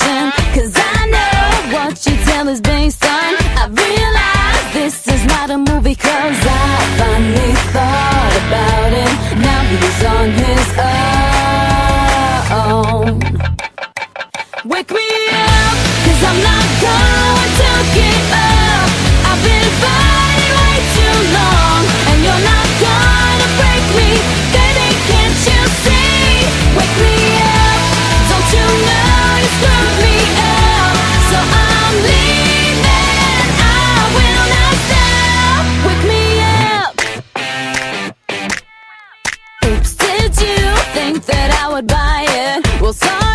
listen, 'cause I know what you tell is based on. I realize this is not a movie, 'cause I finally thought about it. Now he's on his own. Wake me up, 'cause I'm not going to get up. I've been fighting way too long, and you're not gonna break me. Baby, can't you see? Wake me up, don't you know you screwed me up? So I'm leaving, I will not stop. Wake me up. Oops, did you think that I would buy it? Well, sorry.